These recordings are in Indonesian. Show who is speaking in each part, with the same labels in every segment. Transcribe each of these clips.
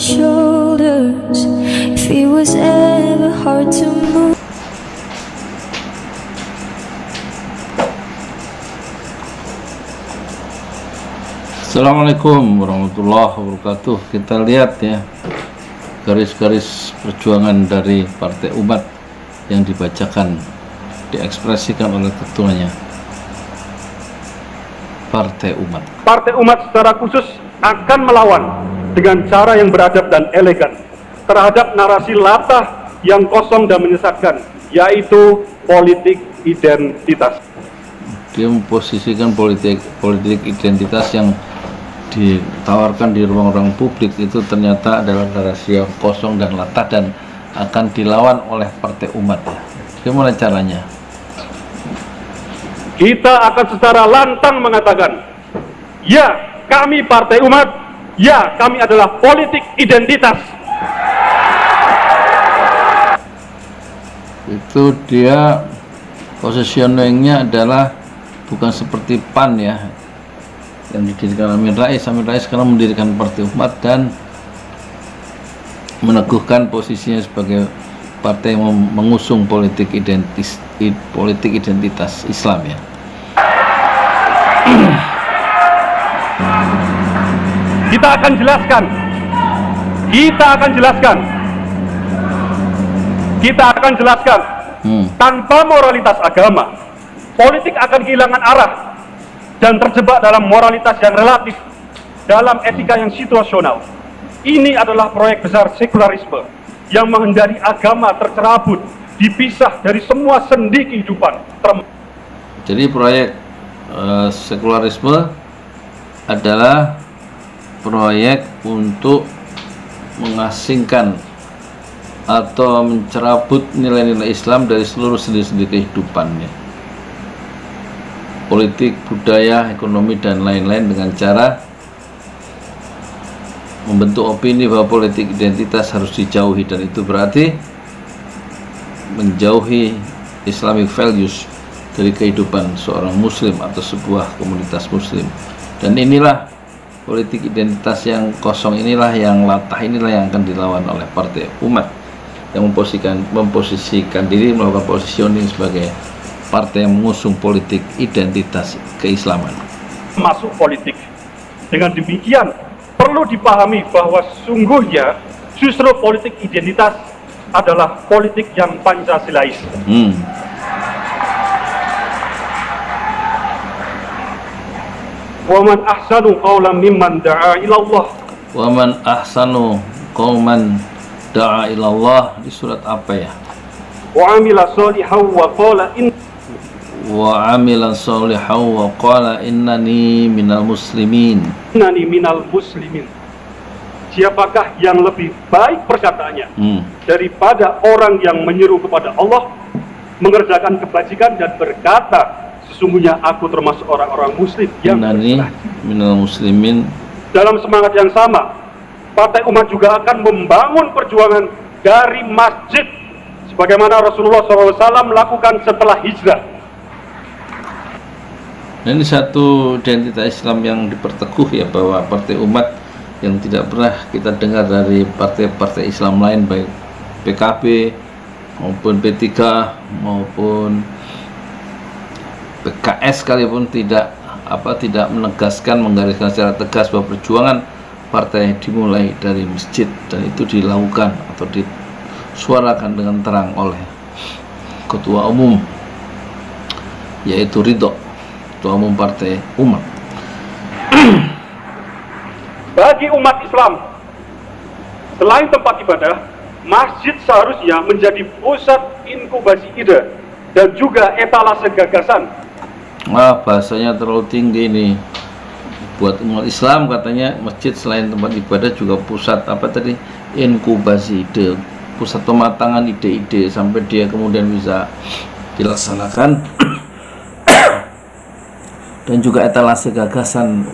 Speaker 1: his shoulders if he was ever hard to move.
Speaker 2: Assalamualaikum warahmatullahi wabarakatuh. Kita lihat ya garis-garis perjuangan dari Partai Umat yang dibacakan, diekspresikan oleh ketuanya. Partai Umat.
Speaker 3: Partai Umat secara khusus akan melawan dengan cara yang beradab dan elegan terhadap narasi latah yang kosong dan menyesatkan, yaitu politik identitas.
Speaker 2: Dia memposisikan politik identitas yang ditawarkan di ruang-ruang publik itu ternyata adalah narasi yang kosong dan latah dan akan dilawan oleh Partai Umat ya. Gimana caranya?
Speaker 3: Kita akan secara lantang mengatakan, ya kami Partai Umat, ya kami adalah politik identitas.
Speaker 2: Itu dia positioningnya adalah bukan seperti PAN ya, yang didirikan Amin Rais. Amin Rais sekarang mendirikan Partai Umat dan meneguhkan posisinya sebagai partai yang mengusung politik identitas Islam ya.
Speaker 3: Kita akan jelaskan, tanpa moralitas agama, politik akan kehilangan arah dan terjebak dalam moralitas yang relatif, dalam etika yang situasional. Ini adalah proyek besar sekularisme yang menghindari agama tercerabut, dipisah dari semua sendi kehidupan.
Speaker 2: Jadi proyek sekularisme adalah proyek untuk mengasingkan atau mencerabut nilai-nilai Islam dari seluruh sendi-sendi kehidupannya, politik, budaya, ekonomi, dan lain-lain, dengan cara membentuk opini bahwa politik identitas harus dijauhi, dan itu berarti menjauhi Islamic values dari kehidupan seorang muslim atau sebuah komunitas muslim. Dan inilah politik identitas yang kosong, inilah yang latah, inilah yang akan dilawan oleh Partai Umat yang memposisikan diri, melakukan positioning sebagai partai yang mengusung politik identitas keislaman.
Speaker 3: Masuk politik. Dengan demikian perlu dipahami bahwa sungguhnya justru politik identitas adalah politik yang Pancasilais. Wa man ahsanu qawlan mimman da'a ilallah.
Speaker 2: Wa man ahsanu qawman da'a ilallah, di surat apa ya?
Speaker 3: Wa amila sholihan wa qala
Speaker 2: Wa amila sholihan wa qala innani minal muslimin.
Speaker 3: innani minal muslimin. Siapakah yang lebih baik perkataannya daripada orang yang menyeru kepada Allah, mengerjakan kebajikan dan berkata, sesungguhnya aku termasuk orang-orang muslim yang
Speaker 2: innani minal muslimin.
Speaker 3: Dalam semangat yang sama, Partai Umat juga akan membangun perjuangan dari masjid sebagaimana Rasulullah SAW lakukan setelah hijrah.
Speaker 2: Nah, ini satu identitas Islam yang diperteguh ya, bahwa Partai Umat yang tidak pernah kita dengar dari partai-partai Islam lain, baik PKB maupun P3 maupun PKS sekalipun tidak menegaskan, menggariskan secara tegas bahwa perjuangan partai dimulai dari masjid, dan itu dilakukan atau disuarakan dengan terang oleh Ketua Umum, yaitu Ridho, Ketua Umum Partai Umat.
Speaker 3: Bagi umat Islam, selain tempat ibadah, masjid seharusnya menjadi pusat inkubasi ide dan juga etalase gagasan.
Speaker 2: Bahasanya terlalu tinggi ini buat umat Islam, katanya masjid selain tempat ibadah juga pusat inkubasi ide, pusat pematangan ide-ide sampai dia kemudian bisa dilaksanakan dan juga etalase gagasan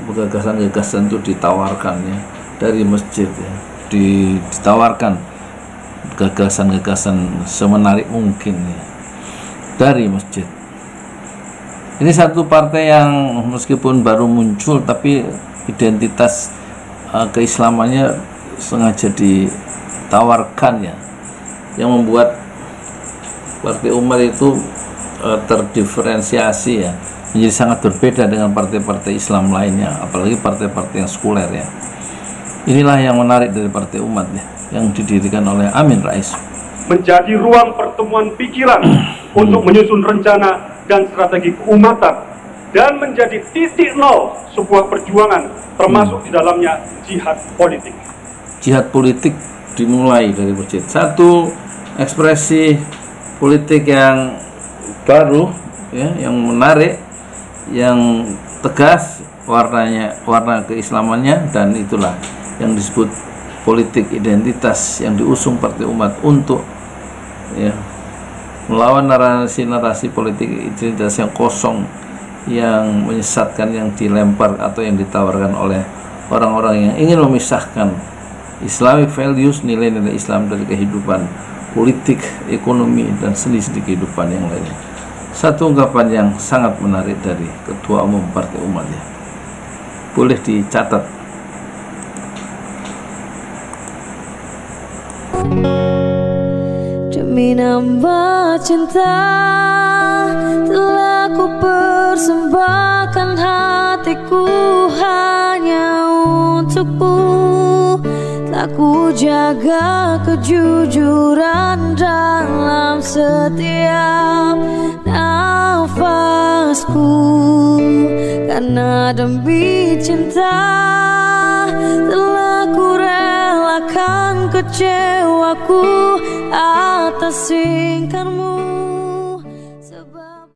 Speaker 2: itu ditawarkan ya dari masjid ya, ditawarkan gagasan-gagasan semenarik mungkin ya dari masjid. Ini satu partai yang meskipun baru muncul tapi identitas keislamannya sengaja ditawarkan ya, yang membuat Partai Umat itu terdiferensiasi ya, menjadi sangat berbeda dengan partai-partai Islam lainnya, apalagi partai-partai yang sekuler ya. Inilah yang menarik dari Partai Umat ya, yang didirikan oleh Amin Rais.
Speaker 3: Menjadi ruang pertemuan pikiran untuk menyusun rencana dan strategi keumatan, dan menjadi titik nol sebuah perjuangan, termasuk di dalamnya jihad politik.
Speaker 2: Jihad politik dimulai dari masjid. Satu ekspresi politik yang baru ya, yang menarik, yang tegas warna keislamannya, dan itulah yang disebut politik identitas yang diusung Partai Umat untuk ya, melawan narasi-narasi politik identitas yang kosong, yang menyesatkan, yang dilempar atau yang ditawarkan oleh orang-orang yang ingin memisahkan Islamic values, nilai-nilai Islam dari kehidupan politik, ekonomi, dan sendi-sendi kehidupan yang lainnya. Satu ungkapan yang sangat menarik dari Ketua Umum Partai Umat ya, boleh dicatat.
Speaker 1: Demi nambah cinta telah ku persembahkan hatiku hanya untukmu. Telah ku jaga kejujuran dalam setiap nafasku, karena demi cinta telah ku relakan kecewaku atas ingkarmu.